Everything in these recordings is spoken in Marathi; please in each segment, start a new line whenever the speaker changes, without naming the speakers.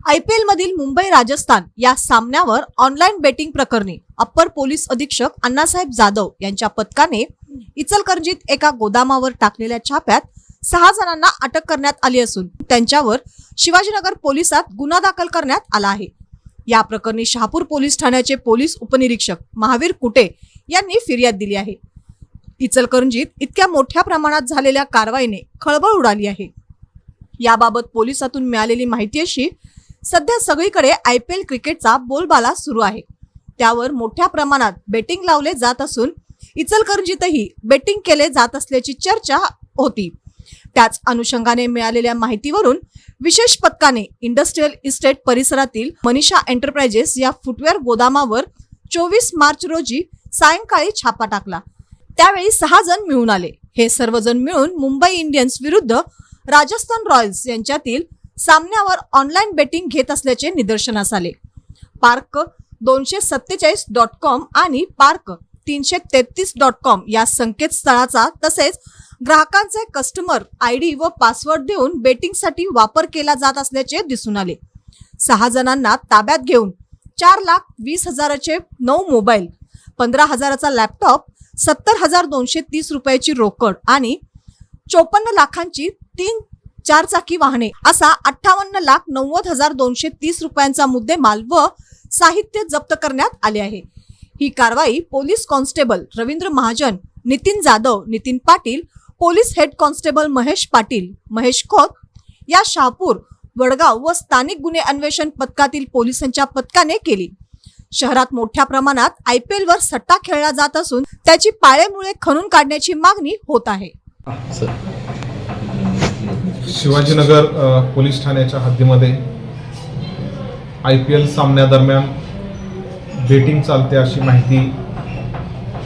IPL मधील मुंबई राजस्थान या सामन्यावर ऑनलाईन बेटिंग प्रकरणी अप्पर पोलीस अधीक्षक अण्णासाहेब जाधव यांच्या पथकाने इचलकरंजीत एका गोदामावर टाकलेल्या छाप्यात 6 जणांना अटक करण्यात आली असून त्यांच्यावर शिवाजीनगर पोलिसात गुन्हा दाखल करण्यात आला आहे। या प्रकरणी शहापूर पोलीस ठाण्याचे पोलीस उपनिरीक्षक महावीर कुटे यांनी फिर्याद दिली आहे। इचलकरंजीत इतक्या मोठ्या प्रमाणात झालेल्या कारवाईने खळबळ उडाली आहे। याबाबत पोलिसातून मिळालेली माहिती अशी, सध्या सगळीकडे IPL क्रिकेटचा बोलबाला सुरू आहे। त्यावर मोठ्या प्रमाणात बेटिंग लावले जात असून इचलकरंजीतही बेटिंग केले जात असल्याची चर्चा होती। त्याच अनुषंगाने मिळालेल्या माहितीवरून विशेष पथकाने इंडस्ट्रियल इस्टेट परिसरातील मनीषा एंटरप्राइजेस या फुटवेअर गोदामावर 24 मार्च रोजी सायंकाळी छापा टाकला। त्यावेळी 6 जण मिळून आले। हे सर्वजण मिळून मुंबई इंडियन्स विरुद्ध राजस्थान रॉयल्स यांच्यातील सामन्यावर ऑनलाईन बेटिंग घेत असल्याचे निदर्शनास आले। पार्क 247.com आणि पार्क 333.com या संकेतस्थळाचा तसेच ग्राहकांचे कस्टमर ID व पासवर्ड देऊन बेटिंगसाठी वापर केला जात असल्याचे दिसून आले। 6 जणांना ताब्यात घेऊन 4,20,000चे 9 मोबाईल, 15,000चा लॅपटॉप, 70,230 रुपयाची रोकड आणि 54 लाखांची 3 चारचाकी वाहने असा 58,90,230 रुपयांचा मुद्देमाल व साहित्य जप्त करण्यात आले आहे। ही कारवाई police constable Ravindra Mahajan, Nitin Jadhav, Nitin Patil, police head constable Mahesh Patil, Mahesh Khot या शहापूर, वडगाव व स्थानिक गुन्हे अन्वेषण पथकातील पोलिसांच्या पथकाने केली। शहरात मोठ्या प्रमाणात IPL वर सट्टा खेळला जात असून त्याची पाळेमुळे खणून काढण्याची मागणी होत आहे।
शिवाजीनगर पोलीस ठाण्याच्या हद्दीमध्ये IPL सामन्यादरम्यान बेटिंग चालते अशी माहिती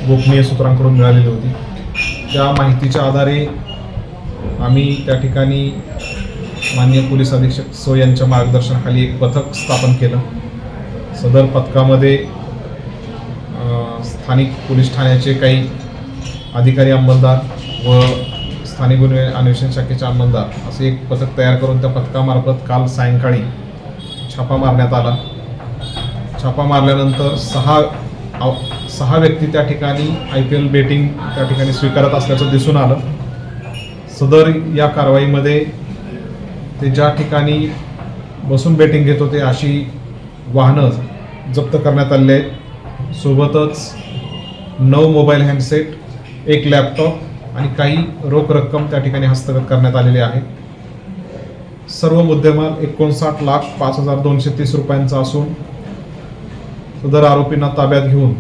गोपनीय सूत्रांकडून मिळालेली होती। त्या माहितीच्या आधारे आम्ही त्या ठिकाणी माननीय पोलीस अधीक्षक सो यांच्या मार्गदर्शनाखाली एक पथक स्थापन केलं। सदर पथकामध्ये स्थानिक पोलीस ठाण्याचे काही अधिकारी अंमलदार व स्थानिक गुन्हे अन्वेषण शाखेचे अंमलदार असे एक पथक तयार करून त्या पथकामार्फत काल सायंकाळी छापा मारण्यात आला। छापा मारल्यानंतर 6 व्यक्ती त्या ठिकाणी IPL बेटिंग त्या ठिकाणी स्वीकारत असल्याचं दिसून आलं। सदर या कारवाईमध्ये ते ज्या ठिकाणी बसून बेटिंग घेत होते अशी वाहनं जप्त करण्यात आले आहेत। सोबतच 9 मोबाईल हँडसेट, 1 लॅपटॉप आणि काही रोख रक्कम त्या ठिकाणी हस्तगत करण्यात आलेली आहे। सर्व मुद्देमाल 59,05,230 रुपयांचा असून सदर आरोपींना ताब्यात घेऊन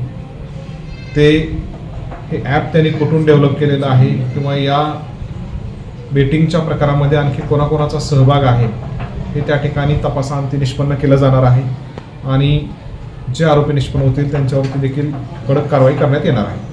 हे ॲप त्यांनी कुठून डेव्हलप केलेलं आहे किंवा या बेटिंगच्या प्रकारामध्ये आणखी कोणाकोणाचा सहभाग आहे हे त्या ठिकाणी तपासाअंती निष्पन्न केलं जाणार आहे आणि जे आरोपी निष्पन्न होतील त्यांच्यावरती देखील कडक कारवाई करण्यात येणार आहे।